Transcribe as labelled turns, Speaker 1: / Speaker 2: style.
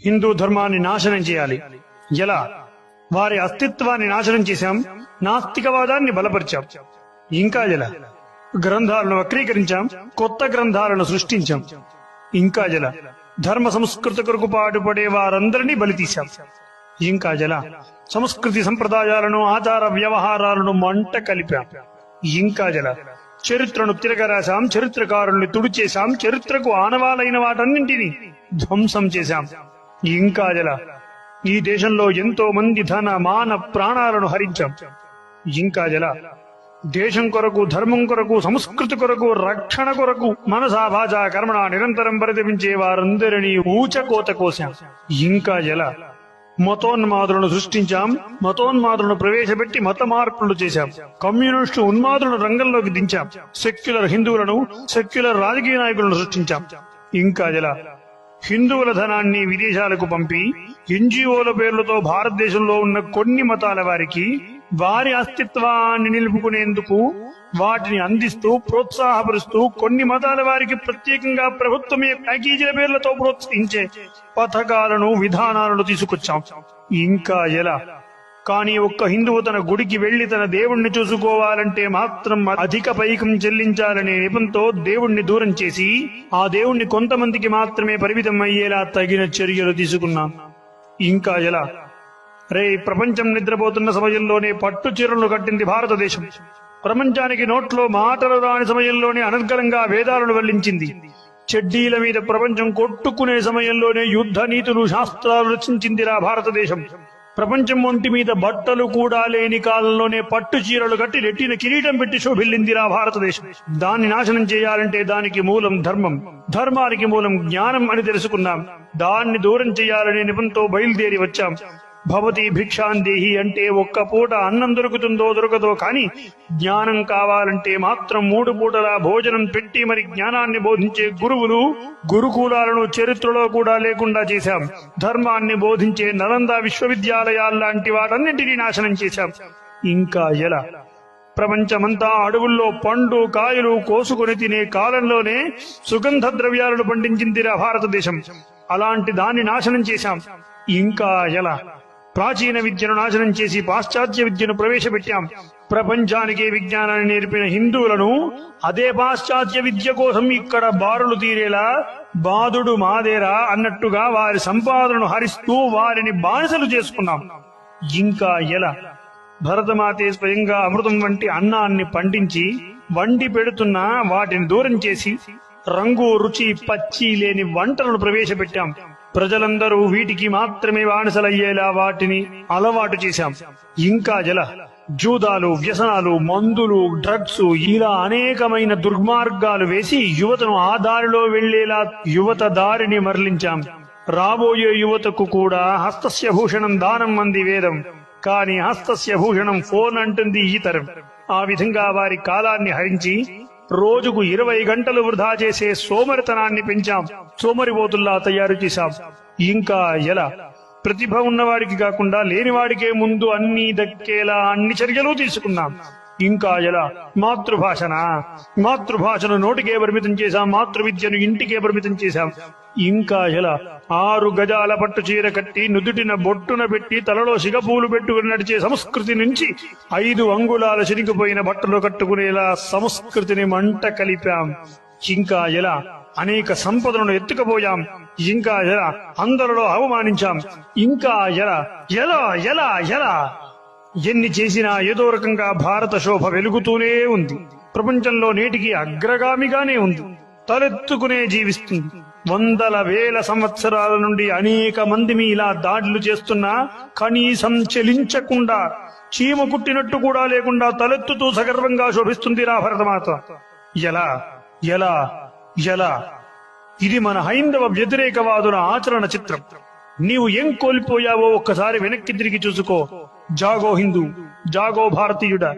Speaker 1: హిందూ ధర్మాన్ని నాశనం చేయాలి. ఎలా? వారి అస్తిత్వాన్ని నాశనం చేశాం, నాస్తికవాదాన్ని బలపరిచాం. ఇంకా ఎలా? గ్రంథాలను వక్రీకరించాం, కొత్త గ్రంథాలను సృష్టించాం. ఇంకా ఎలా? ధర్మ సంస్కృతి కొరకు పాటుపడే వారందరినీ బలితీశాం. ఇంకా ఎలా? సంస్కృతి సంప్రదాయాలను, ఆచార వ్యవహారాలను మంట కలిపాం. ఇంకా ఎలా? చరిత్రను తిరగరాశాం, చరిత్రకారుల్ని తుడిచేశాం, చరిత్రకు ఆనవాలైన వాటన్నింటినీ ధ్వంసం చేశాం. ఇంకా ఎలా? ఈ దేశంలో ఎంతో మంది ధన మాన ప్రాణాలను హరించాం. ఇంకా ఎలా? దేశం కొరకు, ధర్మం కొరకు, సంస్కృతి కొరకు, రక్షణ కొరకు మనసా భాషా కర్మణ నిరంతరం పరితపించే వారందరినీ ఊచకోత కోశాం. ఇంకా ఎలా? మతోన్మాదులను సృష్టించాం, మతోన్మాదులను ప్రవేశపెట్టి మత మార్పులు చేశాం. కమ్యూనిస్టు ఉన్మాదులను రంగంలోకి దించాం. సెక్యులర్ హిందువులను, సెక్యులర్ రాజకీయ నాయకులను సృష్టించాం. ఇంకా ఎలా? హిందువుల ధనాన్ని విదేశాలకు పంపి ఎన్జిఓల పేర్లతో భారతదేశంలో ఉన్న కొన్ని మతాల వారికి వారి అస్తిత్వాన్ని నిలుపుకునేందుకు వాటిని అందిస్తూ, ప్రోత్సాహపరుస్తూ, కొన్ని మతాల వారికి ప్రత్యేకంగా ప్రభుత్వమే ప్యాకేజీల పేర్లతో ప్రోత్సహించే పథకాలను, విధానాలను తీసుకొచ్చాం. ఇంకా ఎలా? కానీ ఒక్క హిందువు తన గుడికి వెళ్లి తన దేవుణ్ణి చూసుకోవాలంటే మాత్రం అధిక పైకం చెల్లించాలనే నెపంతో దేవుణ్ణి దూరం చేసి ఆ దేవుణ్ణి కొంతమందికి మాత్రమే పరిమితం అయ్యేలా తగిన చర్యలు తీసుకున్నాం. ఇంకా ఎలా? ప్రపంచం నిద్రపోతున్న సమయంలోనే పట్టు చీరలు కట్టింది భారతదేశం. ప్రపంచానికి నోట్లో మాటలు రాని సమయంలోనే అనర్గళంగా వేదాలను వల్లించింది. చెడ్డీల మీద ప్రపంచం కొట్టుకునే సమయంలోనే యుద్ధ నీతులు, శాస్త్రాలు రచించిందిరా భారతదేశం. ప్రపంచం ఒంటి మీద బట్టలు కూడా లేని కాలంలోనే పట్టు చీరలు కట్టి నెట్టిన కిరీటం పెట్టి శోభిల్లిందిరా భారతదేశం. దాన్ని నాశనం చేయాలంటే దానికి మూలం ధర్మం, ధర్మానికి మూలం జ్ఞానం అని తెలుసుకున్నాం. దాన్ని దూరం చేయాలనే నిపంతో బయలుదేరి వచ్చాం. భవతి భిక్షాందేహి అంటే ఒక్క పూట అన్నం దొరుకుతుందో దొరకదో కానీ జ్ఞానం కావాలంటే మాత్రం 3 పూటలా భోజనం పెట్టి మరి జ్ఞానాన్ని బోధించే గురువులు, గురుకులాలను చరిత్రలో కూడా లేకుండా చేశాం. ధర్మాన్ని బోధించే నలంద విశ్వవిద్యాలయాల్లాంటి వాటన్నింటినీ నాశనం చేశాం. ఇంకా ఎలా? ప్రపంచమంతా అడవుల్లో పండు కాయలు కోసుకొని తినే కాలంలోనే సుగంధ ద్రవ్యాలను పండించిందిరా భారతదేశం. అలాంటి దాన్ని నాశనం చేశాం. ఇంకా ఎలా? ప్రాచీన విద్యను నాశనం చేసి పాశ్చాత్య విద్యను ప్రవేశపెట్టాం. ప్రపంచానికే విజ్ఞానాన్ని నేర్పిన హిందువులను అదే పాశ్చాత్య విద్య కోసం ఇక్కడ బారులు తీరేలా బాధుడు మాదేరా అన్నట్టుగా వారి సంపాదనను హరిస్తూ వారిని బానిసలు చేసుకున్నాం. ఇంకా ఎలా? భరతమాతే స్వయంగా అమృతం వంటి అన్నాన్ని పండించి వండి పెడుతున్నా వాటిని దూరం చేసి రంగు, రుచి, పచ్చి లేని వంటలను ప్రవేశపెట్టాం. ప్రజలందరూ వీటికి మాత్రమే బానిసలయ్యేలా వాటిని అలవాటు చేశాం. ఇంకా ఎలా? జూదాలు, వ్యసనాలు, మందులు, డ్రగ్స్ ఇలా అనేకమైన దుర్మార్గాలు వేసి యువతను ఆ దారిలో వెళ్లేలా యువత దారిని మరలించాం. రాబోయే యువతకు కూడా హస్తస్య భూషణం దానం అంది వేదం. కానీ హస్తస్య భూషణం ఫోన్ అంటుంది ఈ తరం. ఆ విధంగా వారి కాలాన్ని హరించి రోజుకు 20 గంటలు వృధా చేసే సోమరితనాన్ని పెంచాం. సోమరిపోతుల్లా తయారు చేశాం. ఇంకా ఎలా? ప్రతిభ ఉన్నవాడికి కాకుండా లేనివాడికే ముందు అన్ని దక్కేలా అన్ని చర్యలు తీసుకున్నాం. ఇంకా ఎలా? మాతృభాషను నోటికే పరిమితం చేశాం, మాతృవిద్యను ఇంటికే పరిమితం చేశాం. ఇంకా ఎలా? 6 గజాల పట్టు చీర కట్టి నుదుటిన బొట్టున పెట్టి తలలో సిగపూలు పెట్టుకుని నడిచే సంస్కృతి నుంచి 5 అంగుళాల చిరిగిపోయిన బట్టలు కట్టుకునేలా సంస్కృతిని మంట కలిపాం. ఇంకా ఎలా? అనేక సంపదలను ఎత్తుకుపోయాం. ఇంకా ఎలా? అందరిలో అవమానించాం. ఇంకా ఎలా? ఎలా ఎలా ఎలా ఎన్ని చేసినా ఏదో రకంగా భారత శోభ వెలుగుతూనే ఉంది. ప్రపంచంలో నేటికి అగ్రగామిగానే ఉంది. తలెత్తుకునే జీవిస్తుంది. వందల వేల సంవత్సరాల నుండి అనేక మంది ఇలా దాడులు చేస్తున్నా కనీసం చెలించకుండా, చీమ కుట్టినట్టు కూడా లేకుండా తలెత్తుతూ సగర్వంగా శోభిస్తుంది రా భరతమాత. ఎలా ఎలా ఎలా? ఇది మన హైందవ వ్యతిరేకవాదుల ఆచరణ చిత్రం. నీవు ఏం కోల్పోయావో ఒక్కసారి వెనక్కి తిరిగి చూసుకో. జాగో హిందూ, జాగో భారతీయుడా.